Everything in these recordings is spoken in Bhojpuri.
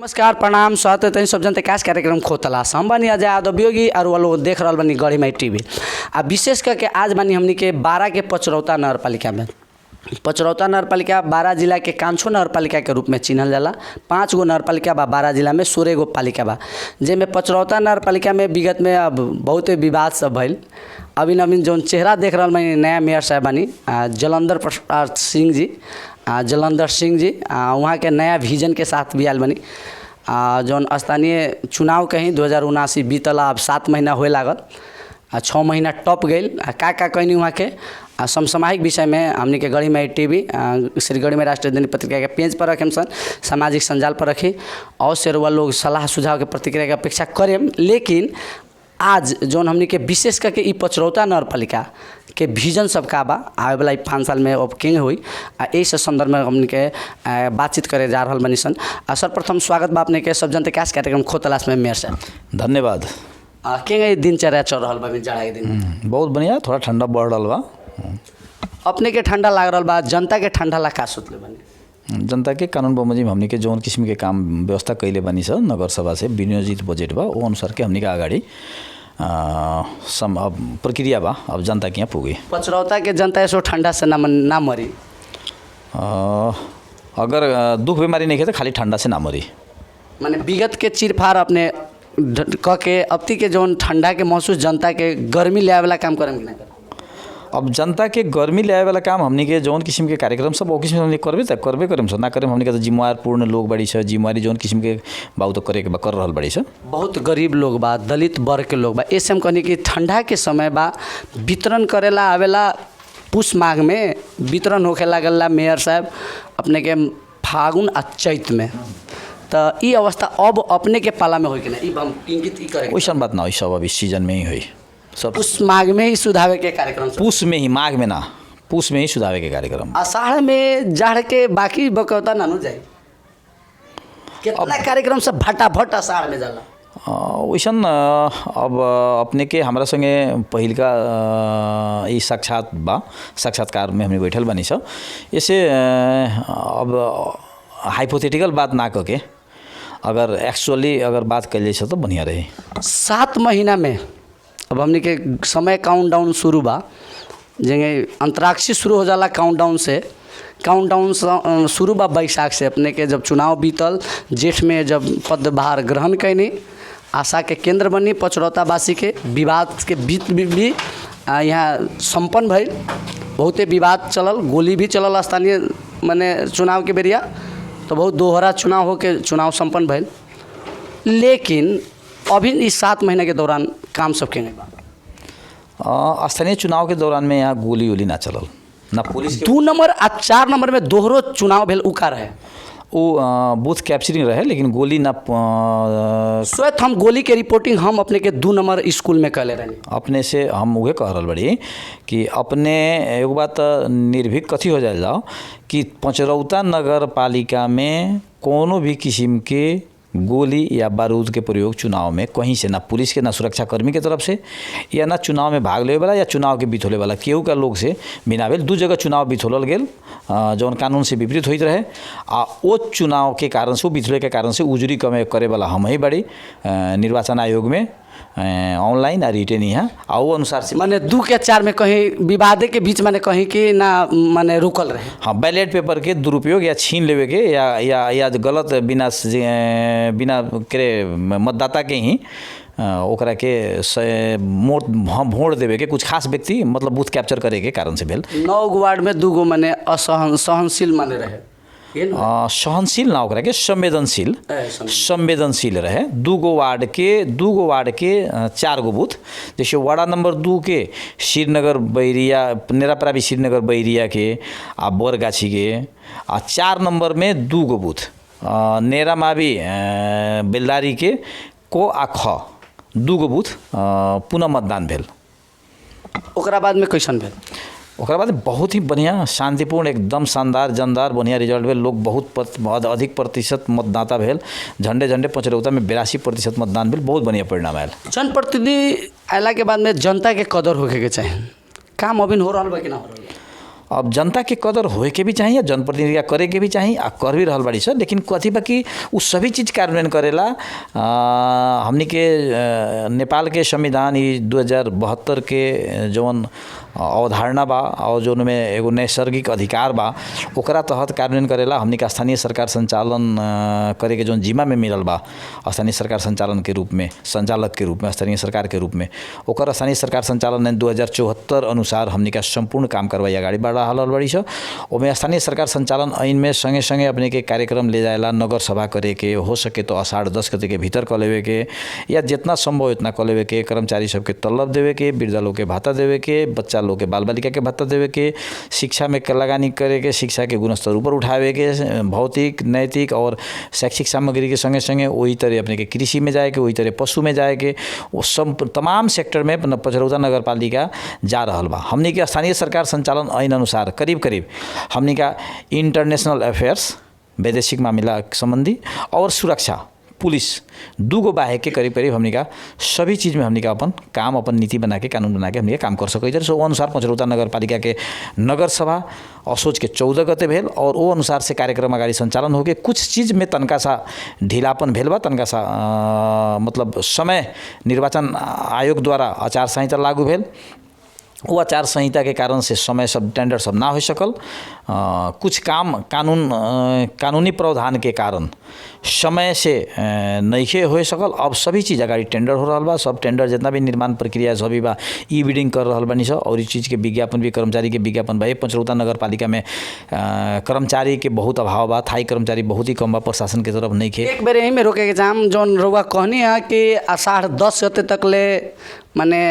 नमस्कार प्रणाम स्वागत है सब जनता काश कार्यक्रम खोतलास हम बनी अजय यादव योगी और वो लोग देख रहा बनी गढ़ीमाई टीवी। आ विशेष करके आज बनी हमनी के 12 के पचरौता नगर पालिका में पचरौता नगर पालिका 12 जिला के कांछो नगर पालिका के रूप में चिन्हल जाला। 5 गो नगर पालिका बा 12 जिला में, 16 गो पालिका बा, जेमें पचरौता नगर पालिका में विगत में अब बहुत विवाद सब भइल। अभी नवीन जौन चेहरा देख रहा बनी नया मेयर साहब बनी जलंधर प्रसाद सिंह जी, जलंधर सिंह जी वहाँ के नया विजन के साथ भी आयल बनी। जौन स्थानीय चुनाव कहीं 2079 बीतल, अब 7 महीना होए लागल, 6 महीना टप गई। का कहनी वहाँ के समसामयिक विषय में हमने के गढ़ीमाई टीवी श्री गढ़ीमाई राष्ट्रीय दैनिक पत्रिका के पेज पर रखें सन, सामाजिक संजाल पर रखी और से रुआ लोग सलाह सुझाव के प्रतिक्रिया की अपेक्षा करें। लेकिन आज जौन हमने के विशेष करके ई पचरौता नगर पालिका के विजन सब का बा आवे वाला 5 साल में अब किंग हुई ऐसे संदर्भ में हमने के बातचीत करे जा रहा बनी सन। सर्वप्रथम स्वागत बा अपने के सब जनता काश कार्यक्रम खोतलास में मेयर साहब। धन्यवाद। के दिनचर्या चल रहा बा जाड़ा के दिन? बहुत बढ़िया, थोड़ा ठंडा बढ़ रहा बा। अपने के ठंडा लाग रहा बा, जनता के ठंडा ला का सोचले बनी? जनता के कानून बमोजिम हमनी के जौन किस्म के काम व्यवस्था कैले बनी छ नगर सभा से विनियोजित बजेट बा वो अनुसार के हमनी के अगाडि अब प्रक्रिया बा अब जनता के यहाँ पुगे। पचरौता के जनता यसो ठंडा से ना मरी? अगर दुख बीमारी नहीं है तो खाली ठंडा से ना मरी। माने विगत के चिरफार अपने कह के अब के जौन ठंडा के महसूस जनता के गर्मी ले वाला काम करें कि ना करें? अब जनता के गर्मी ले आए वाला काम हमनी के जौन किस्म के कार्यक्रम सब वो किस्म हमनी करबे करें ना करें। हमनी के तो जिम्मेवारपूर्ण लोग बड़ी छ, जिम्मेवारी जौन किस्म के बाऊ तो करे के कर रहल बड़ी छ। बहुत गरीब लोग बा, दलित वर्ग के लोग बा, ऐसे हम कहनी कि ठंडा के समय बा वितरण करेला आवेला पुष माघ में वितरण होखे लागला मेयर साहब अपने के फागुन आ चैत में, तो ई अवस्था अब अपने के पाला में हो कि ना ई हम इंगित ई करे वैसन बात ना हो, सब अभी सीजन में ही हुई सब। पुष माघ में ही सुधारे के कार्यक्रम? पुष में ही, माघ में ना, पुष में ही सुधारे के कार्यक्रम। आषाढ़ में जाड़ के बाकी बकौता नानू जाए कितना कार्यक्रम सब भटाभट आषाढ़ में जाला वैसन। अब अपने के हमरा संगे पहिल का ई साक्षात्कार में हमने बैठल बनी छ। ऐसे अब हाइपोथेटिकल बात ना करके अगर एक्चुअली अगर बात कल जाए तो बढ़िया रहे। 7 महीना में अब हमने के समय काउंटडाउन शुरू बा, जगह अंतराक्षी शुरू हो जाला काउंटडाउन शुरू बा बैसाख से। अपने के जब चुनाव बीतल जेठ में जब पदभार ग्रहण कैनी आशा के केंद्र बनी पचरौतावासी के विवाद के बीच भी यहाँ संपन्न भइल। बहुते विवाद चलल, गोली भी चलल स्थानीय माने चुनाव के बेरिया, तो बहुत दोहरा चुनाव हो के चुनाव संपन्न भइल। लेकिन अभी इस 7 महीने के दौरान काम सब के नहीं बा। स्थानीय चुनाव के दौरान में यहाँ गोली वोली ना चलल ना पुलिस। 2 नंबर आ 4 नंबर में दोहरो चुनाव भेल उका रहे वो बूथ कैप्चरिंग रहे, लेकिन गोली ना स्वयं हम गोली के रिपोर्टिंग हम अपने के 2 नंबर स्कूल में कहले रहे। अपने से हम उहे कह रहल बड़ी कि अपने एगो बात निर्भीक कथी हो जाए जाओ कि पचरौता नगर पालिका में कोनो भी किस्म के गोली या बारूद के प्रयोग चुनाव में कहीं से ना पुलिस के ना सुरक्षाकर्मी के तरफ से या ना चुनाव में भाग ले वाला या चुनाव के बिथोले वाला केहू का लोग से बिना भेल 2 जगह चुनाव बिथोलल गेल जौन कानून से विपरीत होइत रहे। वो चुनाव के कारण से बिथोले के कारण से उजरी कमे करे वाला हम ही बड़ी निर्वाचन आयोग में ऑनलाइन और रिटेन यहाँ आ वो अनुसार से माने 2 के 4 में कहीं विवादे के बीच माने कहीं कि ना माने रुकल रहे। हाँ, बैलेट पेपर के दुरुपयोग या छीन लेवे के या गलत बिना करे मतदाता के ही ओकरा के वोट देवे के कुछ खास व्यक्ति मतलब बूथ कैप्चर करे के कारण से भेल। 9 वार्ड में 2 गो माने असहनशील माने रहे, सहनशील ना ओकरा के संवेदनशील रहे। 2 गो वार्ड के 4 गो बूथ, जैसे वार्ड नंबर 2 के श्रीनगर बैरिया नेरापरावी श्रीनगर बैरिया के आ बोरगाछी के आ 4 नंबर में 2 गो बूथ नेरामावी बेलदारी के को आ ख 2 गो बूथ पुनः मतदान भेल। ओकरा बाद में कैसन भेल? ओकरा बाद बहुत ही बढ़िया शांतिपूर्ण एकदम शानदार जानदार बढ़िया रिजल्ट भेल। लोग बहुत अधिक प्रतिशत मतदाता भेल। झंडे पचरौता में 82% मतदान भेल। बहुत बढ़िया परिणाम आयल। जनप्रतिनिधि आला के बाद में जनता के कदर होके के चाहिए, काम अभी हो रहा बा कि ना हो रहा? अब जनता के कदर होए के भी चाहिए, जनप्रतिनिधि करे के भी चाहिए आ कर भी रहल बाड़ी सर। लेकिन कथी बा कि उ सभी चीज़ कार्यान्वयन करेला हमनी के नेपाल के संविधान ई 2072 के जौन अवधारणा बा और जो में एगो नैसर्गिक अधिकार बा ओकरा तहत कार्यान्वयन करेला हमनी के स्थानीय सरकार संचालन करे के जौन जिम्मा में मिलल बा स्थानीय सरकार संचालन के रूप में, संचालक के रूप में, स्थानीय सरकार के रूप में ओकर स्थानीय सरकार संचालन 2074 अनुसार हमनी का संपूर्ण काम करवाई अगाडि बढ़ रहल बड़ी छ। ओमे स्थानीय सरकार संचालन ऐन में संगे संगे अपने के कार्यक्रम ले जाएला नगर सभा करे के हो सके तो आषाढ़ 10 गते के भीतर कर लेवे के या जितना संभव उतना कर लेवे के, कर्मचारी सबके तलब देवे के, वृद्धा लोग के भाता देवे के, बच्चा लोग के बाल बालिका के भत्ता देवे के, शिक्षा में लगानी करे के, शिक्षा के गुणस्तर ऊपर उठावे के, भौतिक नैतिक और शैक्षिक सामग्री के संगे संगे वही तरह अपने के कृषि में जाए के, वही तरह पशु में जाए के, वो सब तमाम सेक्टर में पचरौता नगर पालिका जा रहल बा। हमनी के स्थानीय सरकार संचालन ऐन अनुसार करीब करीब हमनी का इंटरनेशनल अफेयर्स वैदेशिक मामला संबंधी और सुरक्षा पुलिस दूगो बाहे के करीब करीब हमनी का सभी चीज़ में हमनी का अपन काम, अपन नीति बना के, कानून बना के हमनी काम कर सकै। सो अनुसार पचरौता नगर पालिका के नगर सभा असोज के 14 गते भेल और वो अनुसार से कार्यक्रम अगाडि संचालन हो गए। कुछ चीज़ में तनका सा ढीलापन भेल बा, तनका सा मतलब समय निर्वाचन आयोग द्वारा आचार संहिता लागू भेल, वो आचार संहिता के कारण से समय सब टेंडर सब ना हो सकल। कुछ काम कानूनी प्रावधान के कारण समय से नइखे हो सकल। अब सभी चीज़ अगाडि टेंडर हो रहा बा, सब टेंडर जितना भी निर्माण प्रक्रिया सभी बा ई बिडिंग कर रहा बनी सब और इस चीज़ के विज्ञापन भी, कर्मचारी के विज्ञापन बा। पचरौता नगर पालिका में कर्मचारी के बहुत अभाव बा, थाई कर्मचारी बहुत ही कम बा, प्रशासन के तरफ नहीं खे। एक बेर यही में रोके के जाम जौन रउआ कहनी है कि आषाढ़ 10 गते तक ले माने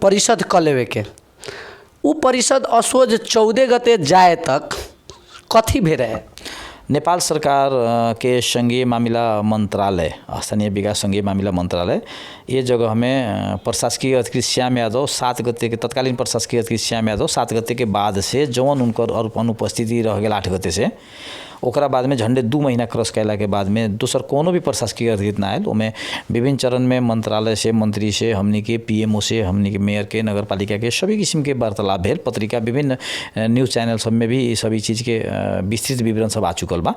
परिषद कर लेवे के, उ परिषद असोज 14 गते जाए तक कथी भे रहे? नेपाल सरकार के संघीय मामला मंत्रालय, स्थानीय विकास संघीय मामला मंत्रालय ये जगह में प्रशासकीय अधिकृत श्याम यादव 7 गते के तत्कालीन प्रशासकीय अधिकृत श्याम यादव 7 गते के बाद से जौन उनकर अनुपस्थिति रह गया 8 गते से ओकरा बाद में झंडे 2 महीना क्रॉस कैला के बाद में दूसर कोनो भी प्रशासकीय अधिकृत ना आयल। ओमें विभिन्न चरण में मंत्रालय से, मंत्री से, हमनी के पीएमओ से, हमनी के मेयर के, नगर पालिका के सभी किस्म के वार्तालाप भेल। पत्रिका विभिन्न न्यूज़ चैनल सब में भी सभी चीज़ के विस्तृत विवरण सब आ चुकल बा।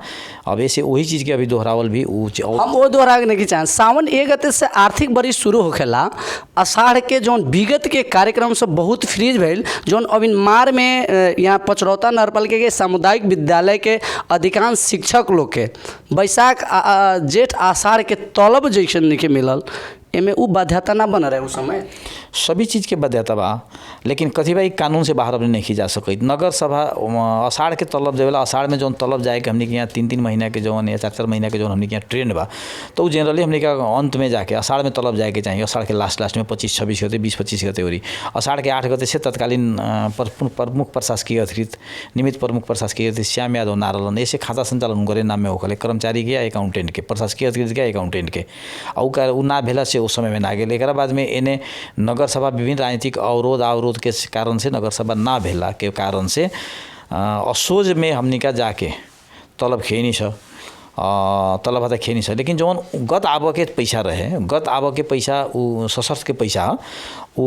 अब ऐसे वही चीज़ के अभी दोहरावल भी हम वो दोहराने की चाहें। सावन 1 गते से आर्थिक वर्ष शुरू होखेला, आषाढ़ के जौन विगत के कार्यक्रम सब बहुत फ्रीज भेल, जौन अभी मार में यहाँ पचरौता नगरपालिका के सामुदायिक विद्यालय के अधिकांश शिक्षक लोग के बैसाख जेठ आषाढ़ के तलब जैसन नहीं मिलल, एमे उ बाध्यता ना बन रहे उस समय। सभी चीज़ के बाध्यता बा, लेकिन कथी भाई कानून से बाहर अपने नहीं जा सके। नगर सभा आषाढ़ के तलब देवेला, आषाढ़ में जौन तलब जाए कि हमने के यहाँ 3-3 महीना के जौन या 4-4 महीना के जौन हमने के यहाँ ट्रेंड बा, तो जनरली हमने के अंत में जाके आषाढ़ में तलब जाए के चाहिए। आषाढ़ के लास्ट में 25-26 गते, 20-25 गते हो रही। आषाढ़ के 8 गते से तत्कालीन प्रमुख प्रशासकीय अधिकृत, निमित्त प्रमुख प्रशासकीय अधिकृत श्याम यादव नारलन ऐसे खाता संचालन करे नाम में होकले, कर्मचारी के या अकाउंटेंट के, प्रशासकीय अधिकृत के अकाउंटेंट के उ ना भेला से उस समय में ना गेल। एक बाद में एने नगर सभा विभिन्न राजनीतिक अवरोध के कारण से नगर सभा ना भेला के कारण से असोज में हमनी का जाके तलब खेनी छ, तलब हता खेनी छ। लेकिन जौन गत आब के पैसा रहे, गत आब के पैसा उ सशर्त के पैसा उ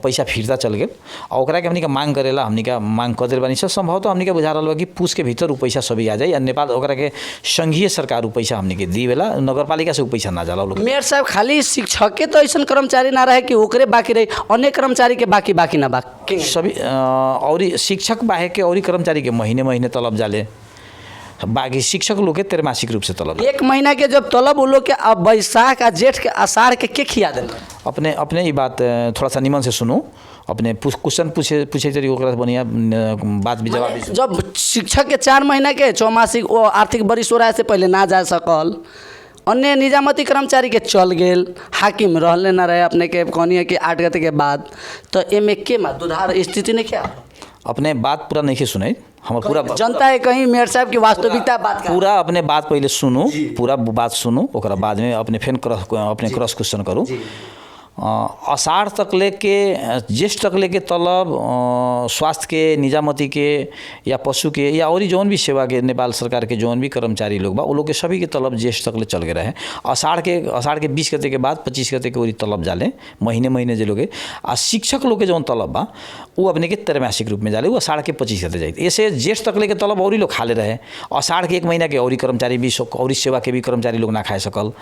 पैसा फिरता चल गए और ओकरा के हमनी का मांग करेला, हमनी का मांग कर देल बानी छ। संभवतः हमनी का बुझा रहल बा कि पूछ के भीतर उ पैसा सभी आ जाए। नेपाल ओकरा के संघीय सरकार उ पैसा हमनी के दीवेला, नगरपालिका से उ पैसा ना जाला। मेयर साहब खाली शिक्षक के तो ऐसा कर्मचारी ना रहे कि ओकरे बाकी रहे, अन्य कर्मचारी के बाकी ना बाकी सभी और शिक्षक बाहे के और कर्मचारी के महीने तलब जाले, बाकी शिक्षक लोग के त्रैमासिक रूप से तलब। 1 महीना के जब तलब उ लोग के अब बैसाख आ जेठ के आषाढ़ के खिया देल। अपने ये बात थोड़ा सा निमन से सुनो, अपने क्वेश्चन पूछे तरी ओकरा बढ़िया बात भी जवाब। जब शिक्षक के 4 महीना के चौमासिक वो आर्थिक वर्ष हो रहा से पहले ना जा सकल, अन्य निजामती कर्मचारी के चल गेल, हाकिम रहले ना रहे अपने के कहनी है कि 8 गते के बाद, तो एमे के दुधार स्थिति ने क्या? अपने बात पूरा नहीं सुने, हम पूरा जनता है कहीं मेयर साहब की वास्तविकता बात का पूरा अपने बात पहले सुनो, पूरा बात सुनो, ओकरा बाद में अपने फिर अपने क्रॉस क्वेश्चन करूँ। आषाढ़ तक लेके ज्येष्ठ तक लेके तलब स्वास्थ्य के, निजामती के या पशु के या और जौन भी सेवा के नेपाल सरकार के जौन भी कर्मचारी लोग बा वो लोग के सभी के तलब ज्येष्ठ तक ले चल गए रहे। आषाढ़ के 20 गते के बाद 25 गते के वही तलब जाले महीने जे लोग। आ शिक्षक लोग के जौन तलब बा वो अपने के त्रैमासिक रूप में जाले, वो आषाढ़ के 25 गते जाए। ऐसे ज्येष्ठ तक लेके तलब और लोग खाले रहे। आषाढ़ के 1 महीना के और कर्मचारी भी और सेवा के भी कर्मचारी लोग ना खाए सकल।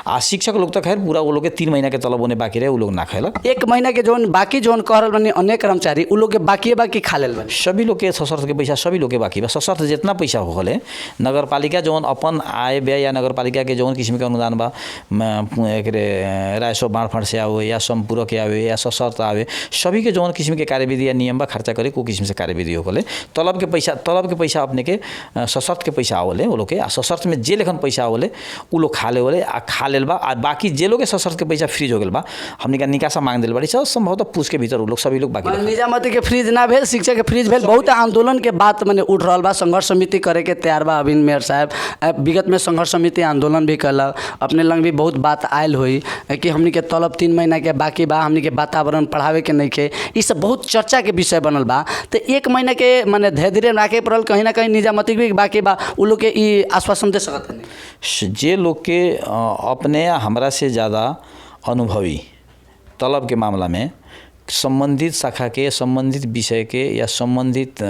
आ शिक्षक लोग तो खैर पूरा वो लोग के 3 महीना के तलब होने बाकी रहे, वो लोग ना खाएलक। 1 महीना के जौन बाकी जौन कह रहल बानी अनेक कर्मचारी उ लोग के बाकी खा लेल बानी। सभी लोग के सशर्त के पैसा सभी लोग के बाकी बा। सशर्त जितना पैसा होले नगर पालिका जौन अपन आय व्यय या नगर पालिका के जौन किस्म के अनुदान बा राजस्व बाँड़ से आवे या संपूरक आवे या सशर्त आवे, सभी के जौन किस्म के कार्यविधि या नियम बा खर्चा करे को किस्म से कार्यविधि होले। तलब के पैसा अपने के सशर्त के पैसा आवले वो लोग के। सशर्त में जे लेखन पैसा आवले उ लोग खा ले आ खा लेल बा। आ बाकी जे लोग के सशर्त के पैसा फ्रीज हो गेल बा हमने का निकासा मांग दिल बड़ी सब संभवतः पूछ के भीतर लोग सभी लोग बाकी निजामती के फ्रीज ना भेल, शिक्षा के फ्रीज भेल। बहुत आंदोलन के बात मैंने उठ रहा बा, संघर्ष समिति करे के तैयार बा अभी मेयर साहब। विगत में संघर्ष समिति आंदोलन भी कल, अपने लंग भी बहुत बात आयल हुई कि हमने के तलब 3 महीना के बाकी बा, हमने के वातावरण पढ़ावे के नहीं के, ये सब बहुत चर्चा के विषय बनल बा। तो 1 महीना के मैंने धैर्य राखे पड़ल, कहीं ना कहीं निजामती भी बाकी बा, उ लोग के ई आश्वासन दे सकत नहीं। जे लोग के अपने हमरा से ज़्यादा अनुभवी तलब के मामला में संबंधित शाखा के, संबंधित विषय के या संबंधित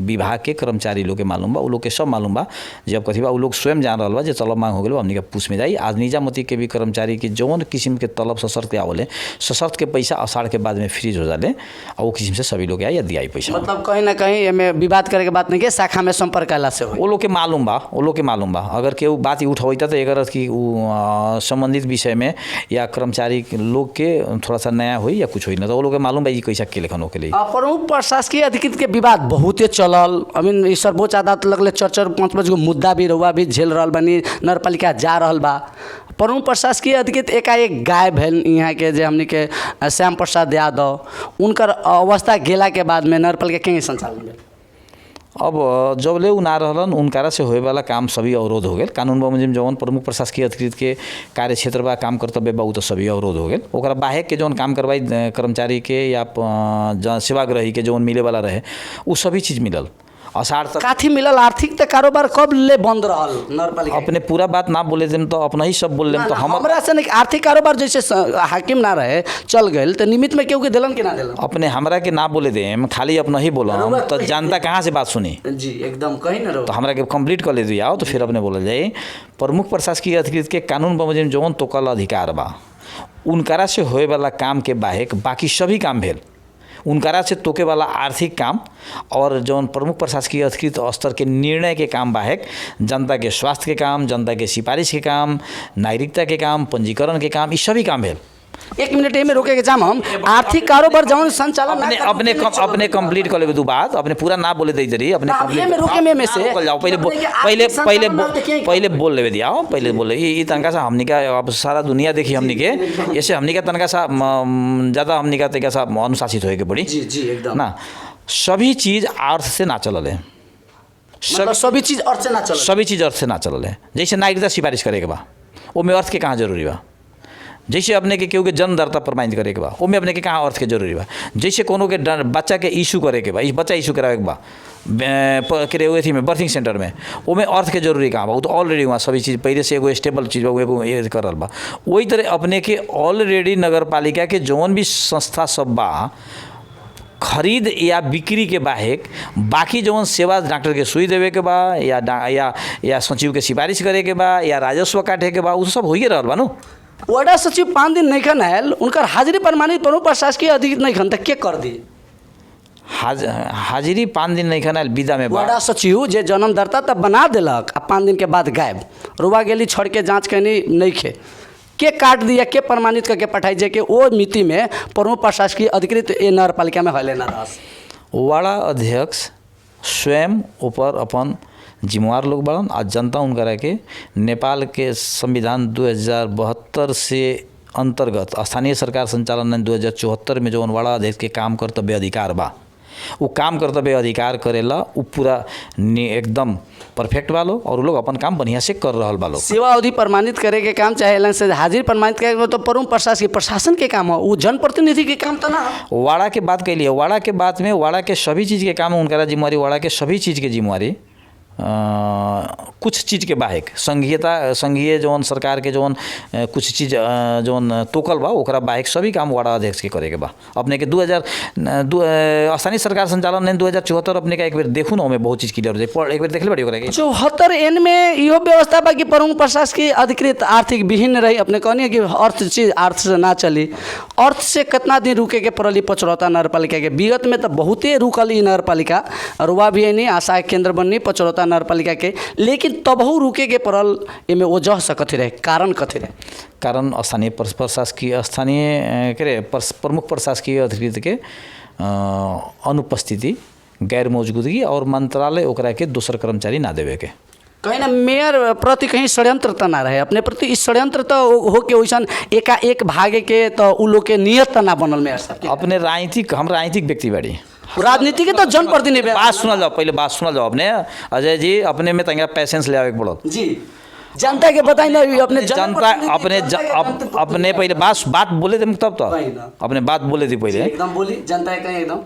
विभाग के कर्मचारी लोग के मालूम बा, उ लोग के सब मालूम बा। जब कथी बा उ लोग स्वयं जान रहा बा जे तलब मांग हो गए हमने के पूछ में जाई। आज निजामती के भी कर्मचारी के जौन किस्म के तलब सशर्त के आवले, सशर्त के पैसा आषाढ़ के बाद में फ्रीज हो जाले और वो किस्म से सभी लोग या दियाई पैसा। मतलब कहीं ना कहीं में विवाद करे के बात नहीं के, शाखा में संपर्क कैला से वो लोग के मालूम बा, वो लोग के मालूम बा। अगर केहू बात उठवैता तो एक कि संबंधित विषय में या कर्मचारी लोग के थोड़ा सा नया हुई या कुछ हुई ना तो वो लोग के मालूम बा कैसा के लेखन हो के लिए। प्रमुख प्रशासकीय अधिकृत के विवाद बहुते चलल। अभी सर्वोच्च अदालत लगले 4-5 गो मुद्दा भी रहुआ भी झेल रहा बानी, नगरपालिका जा रहा बा। प्रमुख प्रशासकीय अधिकृत एकाएक गायब भेल यहाँ के जे हमने के श्याम प्रसाद यादव, उनकर अवस्था गेला के बाद में नगरपालिका के संचालन भेल। अब जब ले ना रहलन उनकारा से होए वाला काम सभी अवरोध हो गए। कानून मुजिम जौन प्रमुख प्रशासकीय अधिकृत के कार्य क्षेत्र बा, काम कर्तव्य बा, उ तो सभी अवरोध हो गए। ओकरा बाहे के जौन काम करवाई कर्मचारी के या सेवाग्राही के जौन मिले वाला रहे उ सभी चीज़ मिलल। आषाढ़ तक काथी मिलल? आर्थिक तो कारोबार कब ले बंद रहल नगरपालिका? अपने पूरा बात ना बोले देम तो अपना ही सब बोल लेम तो हमरा से नहीं। आर्थिक कारोबार जैसे हाकिम ना रहे चल गए तो निमित्त में केहू के दिलन के ना दिलन? अपने हमरा के ना बोले देम, खाली अपना ही बोलम तो जनता कहाँ से बात सुनी? जी एकदम कहीं ना रहो। तो हमरा के कंप्लीट कर ले दिया तो फिर अपने बोला जाए प्रमुख प्रशासकीय अधिकृत के कानून मुजिम जौन तोकल अधिकार बा उनकरा से होए वाला काम के बाहेक बाकी सभी काम भेल। उनकरा से तोके वाला आर्थिक काम और जौन प्रमुख प्रशासकीय अधिकृत स्तर के निर्णय के काम बाहेक जनता के स्वास्थ्य के काम, जनता के सिफारिश के काम, नागरिकता के काम, पंजीकरण के काम, ये सभी काम भेल। 1 मिनट में रोके के जाम हम आर्थिक कारोबार जौन संचालन अपने कंप्लीट कर ले दू बात, अपने पूरा ना बोले दे जरी अपने रोके में से जाओ। पहले बोल लेवे दिया, पहले बोले ये तनका सा हमनी का अब सारा दुनिया देखी हमनी के, ऐसे हमनी का तनका सा ज़्यादा हमनी का तनका सा अनुशासित होए के पड़ी। जी एकदम ना सभी चीज़ अर्थ से ना चलल है, सभी चीज़ अर्थ से ना चलल, सभी चीज़ अर्थ से ना चलल है। जैसे नागरिकता सिफारिश करे के बा वो में अर्थ के कहाँ जरूरी बा? जैसे अपने के केहू के जन्मदाता प्रमाणित करे के बा वो में अपने के कहाँ अर्थ के जरूरी बा? जैसे कोनो के बच्चा के इशू करे के बा, बच्चा इशू करावे के बा के अथी में बर्थिंग सेंटर में वो में अर्थ के जरूरी कहाँ बा? वो तो ऑलरेडी वहाँ सभी चीज़ पहले से एगो स्टेबल चीज़ बा एगो ये कर रहा बा। वही तरह अपने के ऑलरेडी नगर पालिका के जौन भी संस्था सब बा खरीद या बिक्री के बाहेक बाकी जौन सेवा डॉक्टर के सुई देवे के बा या सचिव के सिफारिश करे के बा या राजस्व काटे के बा वो सब होइए रहल बा नु। वार्ड सचिव 5 दिन नहीं खन आयल, उनकर हाजिरी प्रमाणित प्रमुख प्रशासकीय अधिकृत नहीं खन, के कर दी? हाजिरी 5 दिन नहीं खन आयल विदा में वार्ड सचिव जे जन्मदाता तब बना दिलक आ 5 दिन के बाद गायब, रुआ गेली छोड़ के जाँच कैनी नहीं खे, के काट दिया, के प्रमाणित करके पठाई जे के वो मिति में प्रमुख प्रशासकीय अधिकृत ए नगरपालिका में हले ना रस। वार्ड अध्यक्ष स्वयं ऊपर अपन जिम्मेवार लोग बड़न आज जनता उनकरा के नेपाल के संविधान 2072 से अंतर्गत स्थानीय सरकार संचालन 2074 में जो वार्ड अध्यक्ष के काम कर्तव्य अधिकार बा वो काम कर्तव्य अधिकार करेला वो पूरा एकदम परफेक्ट वालो और लोग अपन काम बढ़िया से कर रहा वालो। सेवा अवधि प्रमाणित करे के काम चाहे एलन से हाजिर प्रमाणित करे वो तो प्रमुख प्रशासन के काम हो, वो जनप्रतिनिधि के काम तो ना हो। वाड़ा के बात कैलिए, वाड़ा के बात में वाड़ा के सभी चीज़ के काम उनका जिम्मेवारी, वाड़ा के सभी चीज़ के जिम्मेवारी कुछ चीज़ के बाहेक संघीय जौन सरकार के जौन कुछ चीज़ जौन तोकल बा ओकरा बाहेक सभी काम वाड़ा अध्यक्ष के करे के बा। अपने के 2000 स्थानीय सरकार संचालन ने 2074 अपने का एक बार देखू ना ओमे बहुत चीज़ क्लियर हो जाए, एक बार देखले बड़ी ओकरा के 74 में इहो व्यवस्था बा कि प्रमुख प्रशासकीय अधिकृत आर्थिक विहीन रही। अपने कहनी कि अर्थ चीज अर्थ से ना चली, अर्थ से कितना दिन रुके के पड़ल पचरौता नगरपालिका के। विगत में तो बहुते रुकल ई नगरपालिका, रुआ भी नहीं आशा के केंद्र बननी पचरौता नगरपालिका के, लेकिन तबहू रुके के पड़ल। एमे वजह से कथी रहे, कारण कथी रहे? कारण स्थानीय प्रमुख प्रशासकीय अधिकृत के अनुपस्थिति, गैर मौजूदगी और मंत्रालय ओकरा के दूसर कर्मचारी ना देवे के। कहीं ना मेयर प्रति कहीं षड्यंत्र तो ना रहे अपने प्रति, इस षड्यंत्र तो हो के वैसा एकाएक भागे के तो उ लोग के नियत तो ना बनल मेयर साहब। अपने हम राजनीतिक व्यक्ति बाड़ी, राजनीति के तो जनप्रतिनिधि। बात सुनल जाओ, पहले बात सुनल जाओ अपने अजय जी, अपने में तंगा पैसेंस ले आवे के पड़ल जी। जनता के बताई ना अपने जनता अपने पहले बात बोले थे तब तो अपने बात बोले थी पहले एकदम बोली जनता कहीं एकदम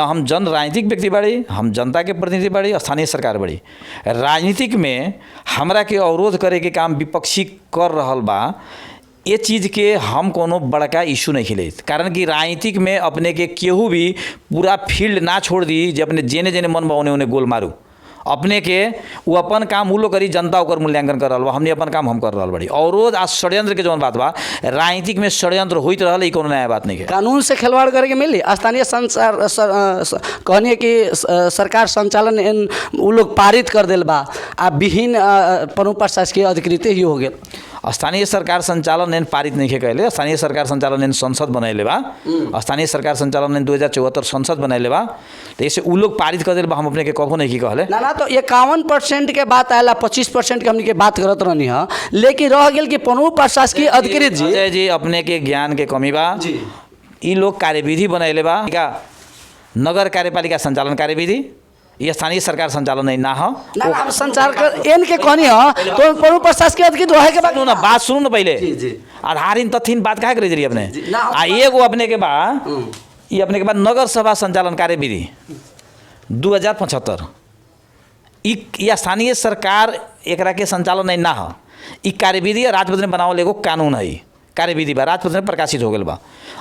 हम जन राजनीतिक व्यक्ति बाड़ी, हम जनता के प्रतिनिधि बाड़ी, स्थानीय सरकार बाड़ी। राजनीतिक में हमरा के अवरोध करे के काम विपक्षी कर रहल बा, ये चीज़ के हम कोनो बड़का इशू नहीं खिले। कारण कि राजनीतिक में अपने के केहू भी पूरा फील्ड ना छोड़ दी जे अपने जेने जेने मन बा उन्हें गोल मारू। अपने के वो अपन काम उ लोग करी, जनता ओकर मूल्यांकन कर रहा बा, हमने अपन काम हम कर रहा बड़ी। और आज षड्यंत्र के जौन बात बा, राजनीतिक में षड्यंत्र होइत रहल, ई कोनो नया बात नहीं है। कानून से खिलवाड़ करके मिली। स्थानीय संचार कहनी कि सरकार संचालन उ लोग पारित कर दिल बा, आ विहीन प्रमुख प्रशासकीय अधिकृत ही हो गए। स्थानीय सरकार संचालन ने पारित नहीं कैले, स्थानीय सरकार संचालन ने संसद बनैले बा, स्थानीय सरकार संचालन ने 2074 संसद बनैले बा। तो ऐसे उ लोग पारित कर दिल बा, हम अपने के कबो नहीं की कहले ना। तो 51% के बात आएला, 25% के हमनी के बात करत रहनी है, लेकिन रह गेल कि प्रमुख प्रशासकीय अधिकृत जी अजय जी अपने के ज्ञान के कमी बा। ई लोग कार्यविधि बनैले बा, नगर कार्यपालिका संचालन कार्यविधि, ये स्थानीय सरकार संचालन नहीं ना हो ना संचार कर एन के कहनी हो तो प्रमुख प्रशासकीय अधिकृत रहे के सुनो ना, बात सुनो ना पहले। आधारिन तथ्यन बात काहे करे जरी अपने आ एगो अपने के बा, ये अपने के बाद नगर सभा संचालन कार्यविधि 2075, ई स्थानीय सरकार एकरा के संचालन नहीं ना हो। ई कार्यविधि राष्ट्रपति ने बनावल एगो कानून है, कार्यविधि बा राष्ट्रपति में प्रकाशित हो गल बा।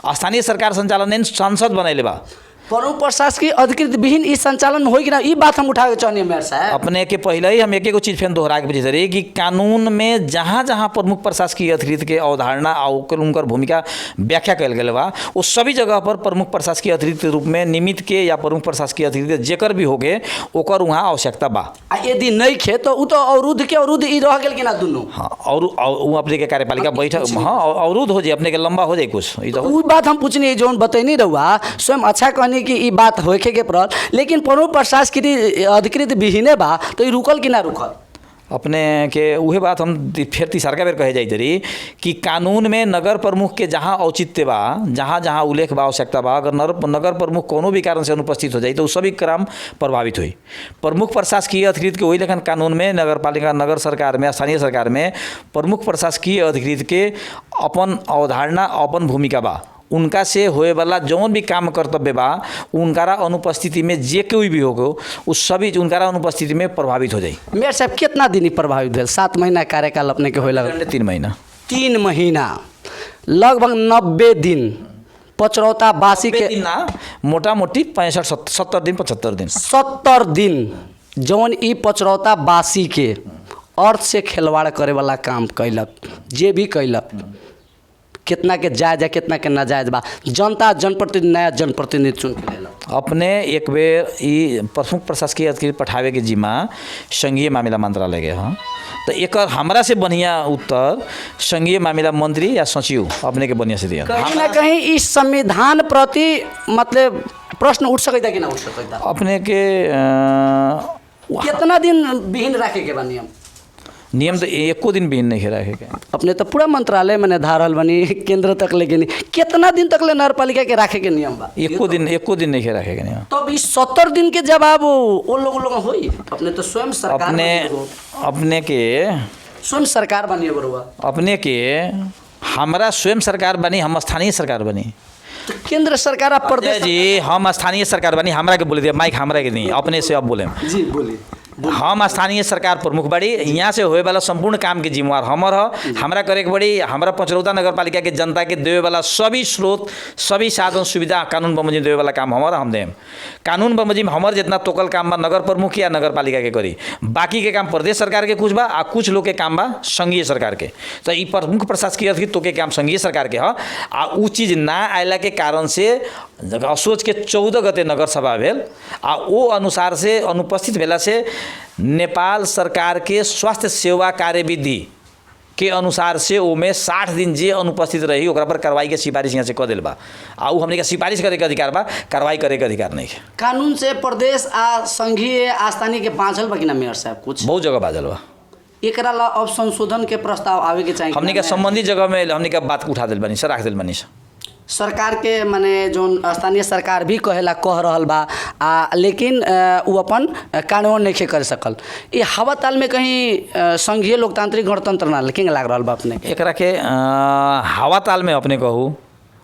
स्थानीय सरकार संचालन ने संसद बनैले बा। प्रमुख प्रशासकीय अधिकृत विहीन इस संचालन में होई कि ना, ई बात हम उठावे चाहनी मेयर साहब। अपने के पहले ही हम एक चीज़ फिर दोहरा के पूछे रही कि कानून में जहाँ जहाँ प्रमुख प्रशासकीय अधिकृत के अवधारणा और उनकर भूमिका व्याख्या कल गए बा, वो सभी जगह पर प्रमुख प्रशासकीय अधिकृत के रूप में निमित्त के या प्रमुख प्रशासकीय अधिकृत जेकर भी हो गए ओकर वहाँ आवश्यकता बा। यदि नहीं खे तो उ तो अवरुद्ध के अवरुद्ध ई रह गेल कि ना दुनू। हाँ, और वो अपने के कार्यपालिका बैठक हाँ अवरुद्ध हो जाए, अपने के लंबा हो जाए कुछ। वो बात हम पूछनी जो बतैनी रहुआ स्वयं अच्छा कहनी कि ई बात होखे के पड़ल, लेकिन प्रमुख प्रशासकीय अधिकृत विहीने बा तो ई रुकल कि ना रुकल? अपने के उहे बात हम फिर तीसरा बेर कहे जाइत रही कि कानून में नगर प्रमुख के जहाँ औचित्य बा, जहाँ जहाँ उल्लेख बा आवश्यकता बा, अगर नगर प्रमुख कोनो भी कारण से अनुपस्थित हो जाए तो सभी क्रम प्रभावित हुई। प्रमुख प्रशासकीय अधिकृत के वही लेखन कानून में नगरपालिका नगर सरकार में स्थानीय सरकार में प्रमुख प्रशासकीय अधिकृत के अपन अवधारणा अपन भूमिका बा। उनका से होए वाला जौन भी काम कर्तव्य बा उनकारा अनुपस्थिति में जे कोई भी होगो उस सभी उनकारा अनुपस्थिति में प्रभावित हो जाए। मेयर साहब कितना दिन प्रभावित भेल? 7 महीना कार्यकाल अपने के होए लगल? 3 महीना 3 महीना लगभग 90 दिन पचरौता बासी के दिन ना, मोटा मोटी 65-70 दिन 75 दिन 70 दिन जौन ई पचरौता बासी के अर्थ से खिलवाड़ करे वाला काम कैलक, जे भी कैलक, कितना के जायज है कितना के नाजायज बा, जनता जनप्रतिनिधि नया जनप्रतिनिधि चुन के लेलक। अपने एक बेर ई प्रमुख प्रशासकीय अधिकृत पठावे के जिम्मा संघीय मामला मंत्रालय के हाँ, तो एक हमरा से बढ़िया उत्तर संघीय मामला मंत्री या सचिव अपने के बढ़िया से दिया। कहीं ना कहीं इस संविधान प्रति मतलब प्रश्न उठ सकता कि ना उठ सकता? अपने के कितना दिन विहीन रखे के बा नियम? नियम तो एको दिन भी नहीं रखे के। अपने तो पूरा मंत्रालय में धारल बनी केंद्र तक लेके नहीं, कितना दिन तक ले नगरपालिका के रखे के नियम बा? एको दिन नहीं रखे के नियम। तो अभी 70 दिन के जवाब वो लोग होई। अपने तो स्वयं सरकार अपने के स्वयं सरकार बनी बरुआ, अपने के हमारा स्वयं सरकार बनी, हम स्थानीय सरकार बनी। तो केंद्र सरकार आप प्रदेश जी हम स्थानीय सरकार बनी, हमरा के बोले दिया माइक हमरा के नहीं, अपने से अब बोले जी बोलिए। हम स्थानीय सरकार प्रमुख बड़ी, यहाँ से होए वाला संपूर्ण काम के जिम्मेवार हमर ह। हमरा करे के बड़ी, हमरा पचरौता नगर पालिका के जनता के देवे वाला सभी स्रोत, सभी साधन सुविधा कानून बमोजिम देवे वाला काम हमर हम देम। कानून बमोजिम हमर जितना तोकल काम बा नगर प्रमुख या नगर पालिका के करी, बाकी के काम प्रदेश सरकार के कुछ बा आ कुछ लोग के काम बा संघीय सरकार के। तो ई प्रमुख प्रशासकीय अधिकारी तो के काम संघीय सरकार के ह। आ उ चीज ना आयला के कारण से असोच के 14 गते नगर सभा भेल आ वो अनुसार से अनुपस्थित भेला से नेपाल सरकार के स्वास्थ्य सेवा कार्यविधि के अनुसार से ओमे 60 दिन जे अनुपस्थित रही ओकरा पर कार्रवाई के सिफारिश यहाँ से कर दिल बा। आ उ हमने के सिफारिश करे के अधिकार बा, कार्रवाई करे के अधिकार नहीं है। कानून से प्रदेश आ संघीय स्थानीय के बांझल बा कि ना मेयर साहब? कुछ बहुत जगह बाजल बा, एकरा ला अब संशोधन के प्रस्ताव आवे के चाहिए। हमने के संबंधित जगह में हमने के बात उठा दिल बनी सर, रख दिल बनी सर। सरकार के माने जो स्थानीय सरकार भी कहेला कह रहल बा लेकिन वो अपन कार्यान्वयन नहीं कर सकल। ये हवा ताल में कहीं संघीय लोकतांत्रिक गणतंत्र ना लेकिन लाग रहल बा अपने एकरा के हवा ताल में अपने कहूँ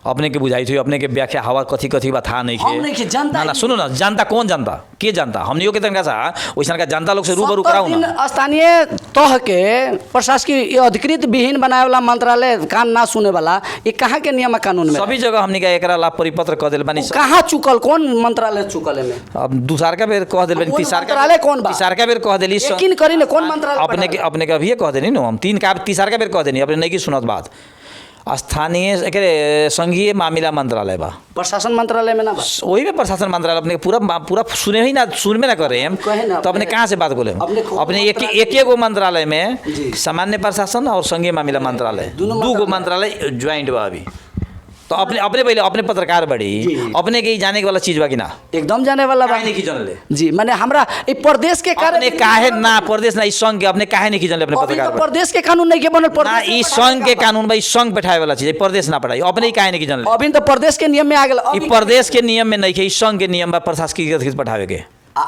अपने के बुझाई थी, अपने के व्याख्या हवा कथी कथी बा था नहीं हम नहीं जनता ना सुनो ना, जनता कौन जनता के जनता हमनियों के तनका सा वैसा का जनता लोग से रूबरू कराऊ ना। स्थानीय तह के प्रशासकीय अधिकृत विहीन बनाए वाला मंत्रालय कान ना सुने वाला ये कहाँ के नियम कानून में? सभी जगह हमने का एकरा ला परिपत्र कह दिल बानी। कहाँ चुकल, कौन मंत्रालय चुकल है में? अब दूसरा का बेर कह दिल बानी, तीसरा मंत्रालय कौन बा? तीसरा का बेर कह दिली यकीन करी ना कौन मंत्रालय अपने के अभी कह देनी ना हम तीसरा का बेर कह देनी अपने नहीं की सुनत बात। स्थानीय संघीय मामला मंत्रालय बा, प्रशासन मंत्रालय में ना बा? वही में प्रशासन मंत्रालय अपने पूरा सुने ही ना, सुनबे ना करे हम तो अपने कहाँ से बात बोले? अपने एक गो मंत्रालय में सामान्य प्रशासन और संघीय मामला मंत्रालय दो गो मंत्रालय ज्वाइंट बा अभी। तो अपने पहले अपने पत्रकार बड़ी अपने के जाने के वाला चीज बा कि ना? एकदम जाने वाला बा। नहीं की जानले जी माने हमरा ई प्रदेश के अपने काहे ना प्रदेश ना ई संघ के अपने काहे नहीं की जानले? अपने पत्रकार तो प्रदेश के कानून नहीं के बनल ना, प्रदेश ई संघ के कानून बा, ई संघ बैठाए वाला चीज प्रदेश ना पढ़ाई, अपने काहे नहीं की जानले? अभी तो प्रदेश के नियम में आ गेल। ई प्रदेश के नियम में नहीं है, ई संघ के नियम बा प्रशासकीय अधिकृत पठावे के।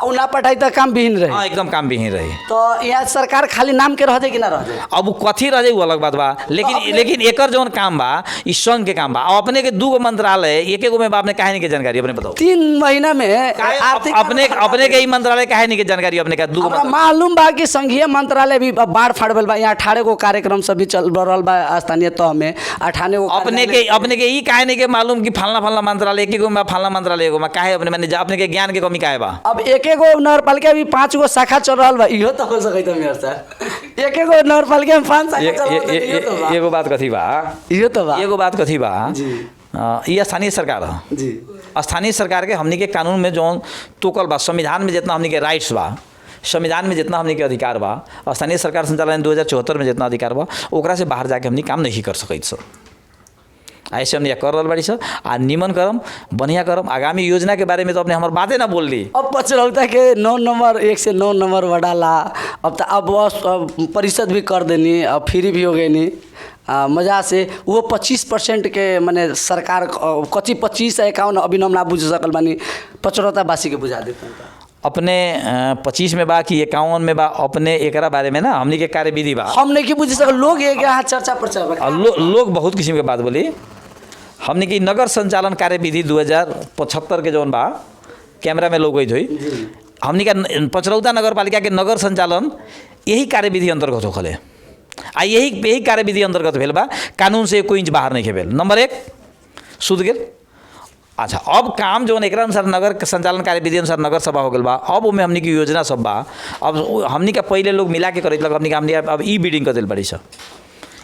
उ ना पठाई तो काम विहीन रहे। हाँ एकदम काम भी ही रही। तो यहाँ सरकार खाली नाम के रह जाए कि ना रह जाए? अब कथी रह जाए वो अलग बात बा, लेकिन एकर जौन काम बा ई संघ के काम बा। और अपने के दू गो मंत्रालय एक गो में बा, अपने काहे नहीं के जानकारी अपने बताओ? 3 महीना में आर्थिक अपने के ई मंत्रालय काहे नहीं के जानकारी अपने का? दू गो मालूम बा कि संघीय मंत्रालय भी बाढ़ फाड़बल बा, यहाँ 18 गो कार्यक्रम सब भी चल रहल बा स्थानीय तह में 18 गो। अपने के ई काहे नहीं के मालूम कि फलना मंत्रालय एक गो में फलना मंत्रालय एगो में काहे अपने माने अपने के ज्ञान के कमी काहे बा? अब एक गो नगरपालिका भी 5 गो शाखा चल रहा बा, इहो तो हो सकता मेयर साहब। एक गो नगरपालिका में 5 शाखा चल रहा। एगो बात कथी बा, इहो तो बा एगो बात कथी बा जी। ये स्थानीय सरकार है जी। स्थानीय सरकार के हमनी के कानून में जो तोकल बा, संविधान में जितना हमनी के राइट्स बा, संविधान में जितना हमनी के अधिकार बा, स्थानीय सरकार संचालन 2074 में जितना अधिकार बा ओकरा से बाहर जाके हमनी काम नहीं कर सकते सर। ऐसे हमने कर रहा बड़ी सर आ निमन करम बढ़िया करम। आगामी योजना के बारे में तो अपने हमारे बातें ना बोल ली। अब पचरौता के 9 नंबर 1 से 9 नंबर बढ़ाला, अब तो अब परिषद भी कर देनी, अब फ्री भी हो गई नी मजा से। वो 25% के माने सरकार कच्ची 25 से 51 अभी हम ना बुझ सकल बानी, पचरौता वासी के बुझा देते हैं। अपने 25 में बा कि 51 में बा, अपने एकरा बारे में ना हमनी के कार्यविधि बा हम नहीं बुझ सकल। लोग एक यहाँ चर्चा प्रचार लोग बहुत किस्म के बात बोली। हमने की नगर संचालन कार्यविधि 2075 के जौन बा कैमरा में लोग गई हुई, हमने का पचरौता नगर पालिका के नगर संचालन यही कार्यविधि अंतर्गत होखले आ यही कार्यविधि अंतर्गत भेल बा। कानून से कोई इंच बाहर नहीं भेल। नंबर 1 सुध गेल। अच्छा अब काम जो एक अनुसार नगर संचालन कार्यविधि अनुसार नगर सभा हो गल बा, अब में हमनी की योजना सब बा। अब हमनी का पहले लोग मिला के करे हमनी का हमनी अब ई बिडिंग कर दिल बड़ी सब।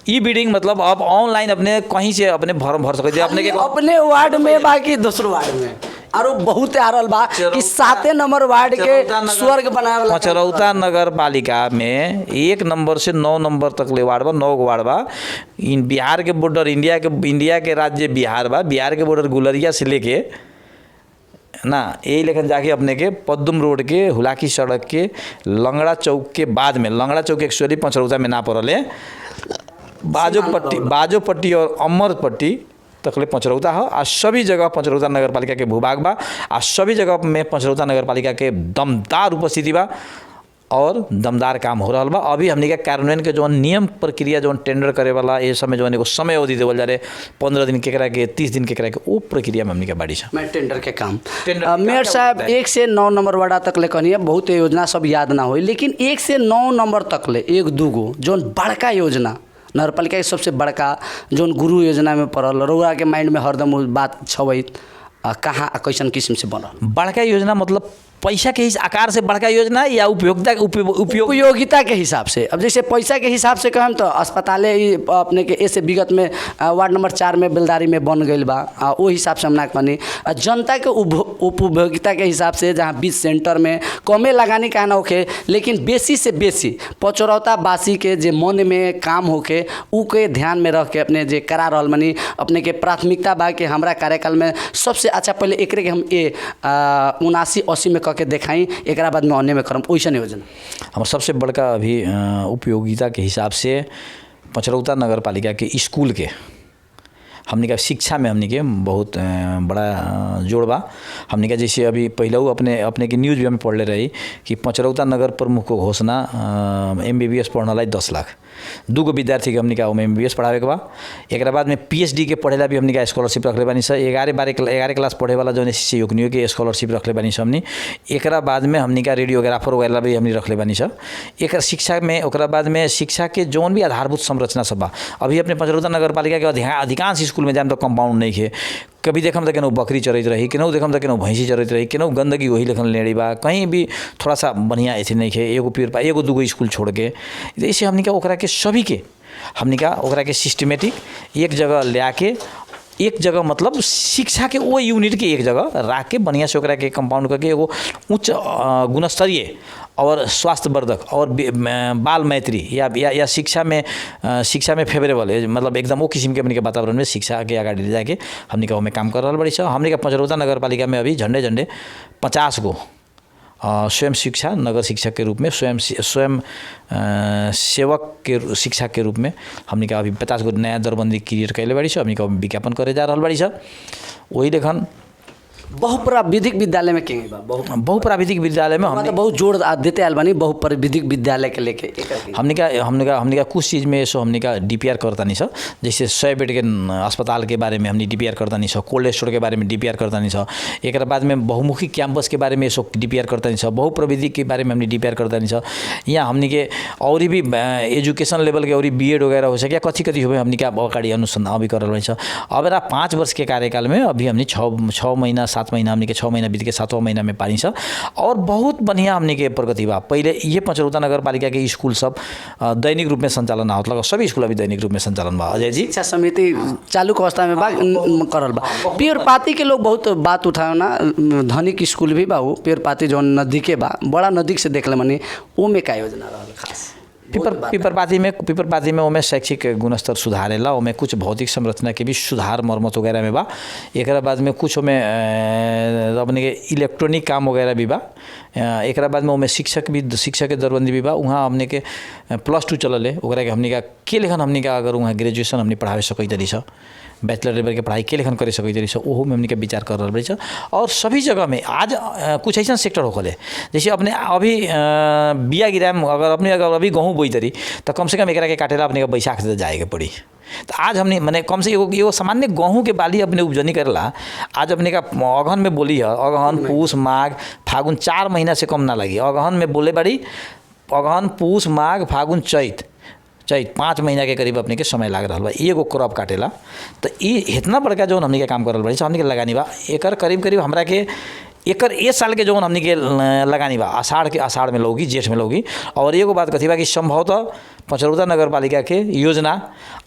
ई बिडिंग मतलब अब ऑनलाइन अपने कहीं से अपने भर सकते अपने के अपने वार्ड में बाकी दूसरे वार्ड में और बहुत आ रहा बा कि 7 नंबर वार्ड के स्वर्ग बनाए वाला पचरौता नगर पालिका में 1 नंबर से 9 नंबर तक ले वार्ड बा, 9 गो वार्ड बा। इन बिहार के बॉर्डर इंडिया के राज्य बिहार बा, बिहार के बॉर्डर गुलरिया से लेके ना यही लेखन जाके अपने के पद्दुम रोड के हुलाकी सड़क के लंगड़ा चौक के बाद में, लंगड़ा चौक एक्चुअली पंचरौता में ना पड़ल है, बाजोपट्टी और अमरपट्टी तकले पंचरौता है। आ सभी जगह पंचरौता नगर पालिका के भूभाग बा, आ सभी जगह में पंचरौता नगर पालिका के दमदार उपस्थिति बा और दमदार काम हो रहा बा। अभी हमने के कार्यान्वयन के जो नियम प्रक्रिया जो टेंडर करे वाला ये समय जो एगो समय अवधि देवल जा रहे 15 दिन केकरा के 30 दिन केकरा के वो प्रक्रिया में हमने के बाड़ी मैं टेंडर के काम मेयर साहब 1 से 9 नंबर वार्ड तक ले कहनी बहुत योजना सब याद ना हो, लेकिन 1 से 9 नंबर तक ले 1-2 गो जो बड़का योजना नगर पालिका के सबसे बड़का जो गुरु योजना में पड़ल रउआ के माइंड में हरदम बात छवैत कहाँ कैसन किस्म से बनल बड़का योजना मतलब पैसा के आकार से बड़का योजना या उपयोगिता के हिसाब से। अब जैसे पैसा के हिसाब से कहम तो अस्पताल अपने के ऐसे विगत में वार्ड नंबर 4 में बेलदारी में बन गई बा, वो हिसाब से हम ना कहनी। जनता के उपभोगिता के हिसाब से जहाँ 20 सेंटर में कमे लगानी का ना होके, लेकिन बेसी से बेसी पचरौता बासी के जे मन में काम होके उ के ध्यान में रख के अपने जे करा रहल मनी अपने के प्राथमिकता बा कि हमारा कार्यकाल में सबसे अच्छा पहले एकरे के हम 79-80 में के देखाई, एक बाद में अन्य में करम वैसन योजना। हमारे सबसे बड़का अभी उपयोगिता के हिसाब से पंचरौता नगर पालिका के स्कूल के हमने का शिक्षा में हमने के बहुत बड़ा जोड़ बा। हमने का जैसे अभी पहले अपने के न्यूज़ भी हमें पढ़ले रही कि पंचरौता नगर प्रमुख को घोषणा MBBS पढ़ने लाई 10 लाख 2 गो विद्यार्थी के हमने का MBBS पढ़ावे के बा। एक बाद में PhD के पढ़ेला भी हमने का स्कॉलरशिप रखले बानी सर। 11 क्लास पढ़े वाला जो SC योगनियों के स्कॉलरशिप रखले बानी सर हमने। एक बाद में हमने का रेडियोग्राफर वगैरह भी हमने रखले बानी सर। एक शिक्षा में ओकरा बाद में शिक्षा के जौन भी आधारभूत संरचना सब बा अभी अपने पंचरौता नगर पालिका के अधिकांश स्कूल में जाम तो कंपाउंड नहीं है। कभी देखम तो केनहु बकरी चरत रही, केनहु देखम तो केनहु भैंसी चरत रही, केनहु गंदगी वही लेखन लेड़ी बा, कहीं भी थोड़ा सा बढ़िया ऐसे नहीं है। एगो 2 गो स्कूल छोड़ के जैसे हमने का ओकरा के सभी के हमने का ओकरा के सिस्टमेटिक एक जगह ले आके एक जगह मतलब शिक्षा के वो यूनिट के एक जगह रख के बढ़िया से ओकरा के कंपाउंड करके एगो उच्च गुणस्तरीय और स्वास्थ्यवर्धक और बाल मैत्री या शिक्षा में फेवरेबल मतलब एकदम वो किस्म के हमने के वातावरण में शिक्षा के आगे ले जाके हमने का काम कर रहा बड़ी छ। हमने का पंचरौता नगर पालिका में अभी झंडे 50 गो स्वयं शिक्षा नगर शिक्षक के रूप में स्वयं सेवक के शिक्षा के रूप में हमने का अभी 50 गो नया दरबंदी क्रिएट कैले बाड़ी छ। हमने का विज्ञापन करे जा रहा बाड़ी छ। वही देखन बहुप्राविधिक विद्यालय में केंगे बा बहुप्राविधिक विद्यालय में हम तो बहुत जोड़ देते आल बानी बहुप्राविधिक विद्यालय के लेके हमने का कुछ चीज़ में सो हमने का DPR करता नहीं सर। जैसे 100 बेड के अस्पताल के बारे में हमने DPR करता नहीं सर, कोल्ड स्टोर के बारे में DPR करता नहीं सर, एक बाद में बहुमुखी कैंपस के बारे में सो DPR करता नहीं सर, बहुप्राविधिक के बारे में हमने DPR करता नहीं सर। यहाँ हमने के और भी एजुकेशन लेवल के और BEd वगैरह हो सके कथी हुए हमने क्या अगाड़ी अनुसंधान भी कर रहे हैं। अब 5 वर्ष के कार्यकाल में अभी हमने 6 महीना 7 महीना हमने के 6 महीना बीत के 7वां महीना में पानी छ और बहुत बढ़िया हमने के प्रगति बा। पहले ये पंचरौता नगर पालिका के स्कूल सब दैनिक रूप में संचालन ना होता, सभी स्कूल अभी दैनिक रूप में संचालन बा। अजय जी शिक्षा समिति चालू अवस्था में बा करल बा। पीरपाती के लोग बहुत बात उठाओ ना, धनिक स्कूल भी बा पीरपाती जो नजदीके बा बड़ा नजदीक से देखले मनी वो में का योजना रहल खास पीपरपाती में ओमे शैक्षिक गुणस्तर सुधारेला, ओमे कुछ भौतिक संरचना के भी सुधार मरम्मत वगैरह में बा। एक बाद में कुछ ओमे अपने के इलेक्ट्रॉनिक काम वगैरह भी बा। एक बाद में ओमे शिक्षक के दरबंदी भी बा। वहाँ हमने के +2 चलल है ओकरा के हमने के लेखन हमने का अगर वहाँ ग्रेजुएशन हमने पढ़ावे सकै तरी छ, बैचलर लेवल के पढ़ाई के लेखन करे सकै तरी छ, ओहो में हमने के विचार कर रही छ। और सभी जगह में आज कुछ ऐसा सेक्टर होखले जैसे अपने अभी बिया गिराम अगर अभी गेहूँ बोई तरी तो कम से कम एकरा के काटेला अपने के बैसाख से जाए के पड़ी। तो आज हमने मैंने कम से एगो सामान्य गेहूँ के बाली अपने उपजनी करेला आज अपने का अगहन में बोली है, अगहन पूस माघ फागुन 4 महीना से कम ना लगी। अगहन में बोले बड़ी अगहन पूस माघ फागुन चैत 5 महीना के करीब अपने के समय लाग रहा बा एगो क्रॉप काटेला। तो ये इतना बड़का जो हमने के काम करल बड़ी हमने के लगानी बा एकर करीब हमरा के एकर 1 साल के जौन हमने के लगानी बा आषाढ़ में लौगी जेठ में लौगी। और एगो बात कथी बा कि संभवतः पचरौता नगर पालिका के योजना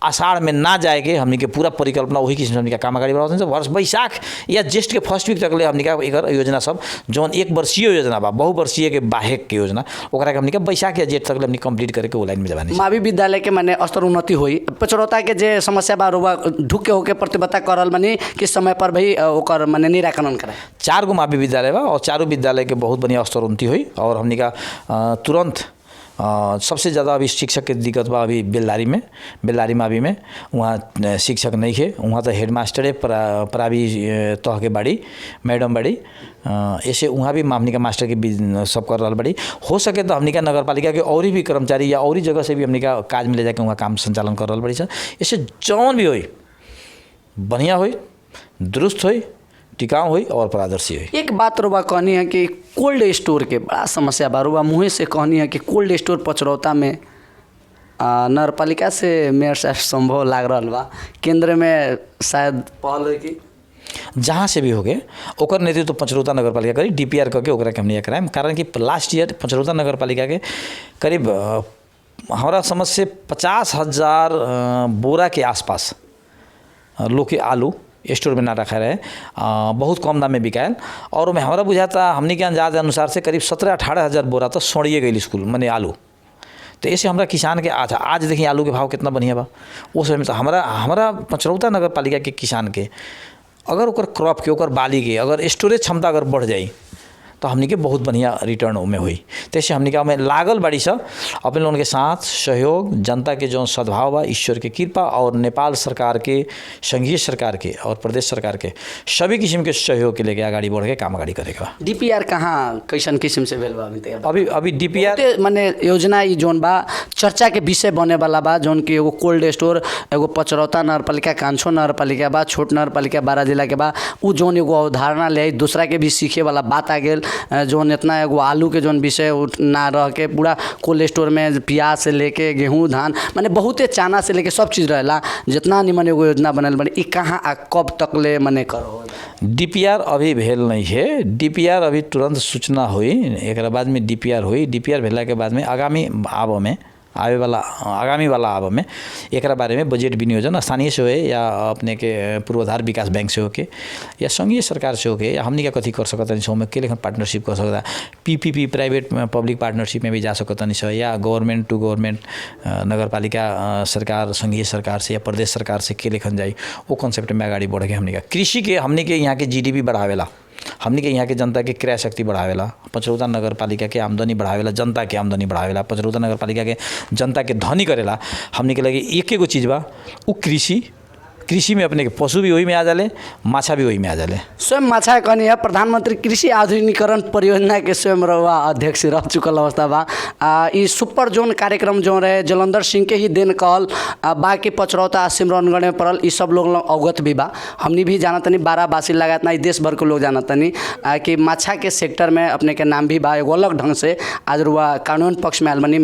आषाढ़ में ना जाए के हमनी के पूरा परिकल्पना वही किस्म हमनी का काम अगाडि बढ़ावत हैं। वर्ष बैसाख या ज्येष्ठ के फर्स्ट वीक तक ले हमनी का एकर योजना सब जौन 1 वर्षीय योजना बा, बहुवर्षीय के बाहेक के योजना ओकरा के हमनी का बैसाख या जेठ तक ले हमनी कंप्लीट करे के वो लाइन में जवानी मावी विद्यालय के माने स्तर उन्नति हुई, पचरौता के जे समस्या बा रुआ ढुक के होके प्रतिबद्धता करल मानी किस समय पर भी ओकर माने निराकरण कराए। 4 गो मावी विद्यालय बा और चारों विद्यालय के बहुत बढ़िया स्तर उन्नति हुई और हमनी का तुरंत सबसे ज़्यादा अभी शिक्षक के दिक्कत बा अभी बेलदारी मावी में वहाँ शिक्षक नहीं है। वहाँ तो हेडमास्टरे प्रावी तह के बाड़ी मैडम बाड़ी, ऐसे वहाँ भी हमनी का मास्टर के भी सब कर रहा बड़ी। हो सके तो हमनी का नगर पालिका के और भी कर्मचारी या और जगह से भी हमनी का काज में ले जाके वहाँ काम संचालन कर रहा बड़ी सन। ऐसे जौन भी होई बढ़िया होई, दुरुस्त होई, टिकाऊ हुई और पारदर्शी हुई। एक बात रुआ कहनी है कि कोल्ड स्टोर के बड़ा समस्या बा, रुआ मुँह से कहनी है कि कोल्ड स्टोर पचरौता में नगर पालिका से मेयर साहब संभव लाग रहा बा, केंद्र में शायद पहल है कि जहाँ से भी हो गए ओकर नेतृत्व पचरौता नगर पालिका करी DPR करके ओकरा के हमने कराएम। कारण कि लास्ट ईयर पचरौता नगर पालिका के करीब हमारा समझ से 50,000 बोरा के आसपास लोग के आलू स्टोर में ना रखा रहे, बहुत कम दाम में बिकायल और में हमारा बुझाता हमने के अंदाज अनुसार से करीब 17-18 हज़ार बोरा तो सड़िए गई स्कूल मैंने आलू। तो ऐसे हमारा किसान के आज देखिए आलू के भाव कितना बढ़िया बा। उस समय तो हमारा पचरौता नगर पालिका के किसान के अगर ओकर क्रॉप के ओकर बाली के अगर स्टोरेज क्षमता अगर बढ़ जाई तो हमनी के बहुत बढ़िया रिटर्न में हुई। तो ऐसे हमनी का में लागल बड़ी सा अपने लोगों के साथ सहयोग, जनता के जो सद्भाव बा, ईश्वर के कृपा और नेपाल सरकार के, संघीय सरकार के और प्रदेश सरकार के सभी किस्म के सहयोग के लेके आगाड़ी बढ़ के काम आगाड़ी करेगा। DPR कहाँ कैसन किस्म से भेल बा अभी DPR माने योजना ई जोन बा चर्चा के विषय बने वाला बा, जोन की एगो कोल्ड स्टोर एगो पचरौता नगर पालिका, कांछो नगर पालिका बा, छोट नगर पालिका 12 जिला के बा, उ जोन एगो अवधारणा ले दूसरा के भी सीखे वाला बात आ गेल। जोन इतना एगो आलू के जोन विषय ना रह के पूरा कोल्ड स्टोर में प्याज से लेके गेहूँ धान माने बहुते चाना से लेके सब चीज़ रहेला, जितना निमन एगो योजना बनल बने ई कहाँ आ कब तक ले मने करो। DPR अभी भेल नहीं है, DPR अभी तुरंत सूचना हुई, एक बाद में DPR हुई। DPR भेला के बाद में आगामी वाला आब में एक बारे में बजट विनियोजन स्थानीय से हो या अपने के पूर्वाधार विकास बैंक से होके या संघीय सरकार से होके या हमनी का कथी कर सकता नहीं में के लेखन पार्टनरशिप कर सकता, PPP प्राइवेट पब्लिक पार्टनरशिप में भी जा सकता नहीं या गवर्नमेंट टू गवर्नमेंट नगर पालिका सरकार संघीय सरकार से या प्रदेश सरकार से के लेखन जाई वो कॉन्सेप्ट में आगाड़ी बढ़ के हमनी का कृषि के हमनी के यहाँ के GDP बढ़ावेला, हमनी के यहाँ के जनता के क्रय शक्ति बढ़ावेला, पचरौता नगर पालिका के आमदनी बढ़ावेला, जनता के आमदनी बढ़ावेला, पचरौता नगर पालिका के जनता के धनी करेला। हमनी के लगे एक एगो चीज़ बा उ कृषि में अपने के पशु भी वही में आ जाले, माछा भी वही में आ जाले। स्वयं माछा कहनी है प्रधानमंत्री कृषि आधुनिकीकरण परियोजना के स्वयं रहुआ अध्यक्ष रह चुकल अवस्था बा। ई सुपर जोन कार्यक्रम जो रहे जलंधर सिंह के ही देन कहल, बाकी पचरौता सिमरनगढ़ में पड़ल, ई सब लोग अवगत भी बा। हमनी भी जानतनी 12 बासी लगात ना देश भर के लोग जानतनी कि माछा के सेक्टर में अपने के नाम भी बा एगो अलग ढंग से आज रुआ कानून पक्ष में आयल बनी।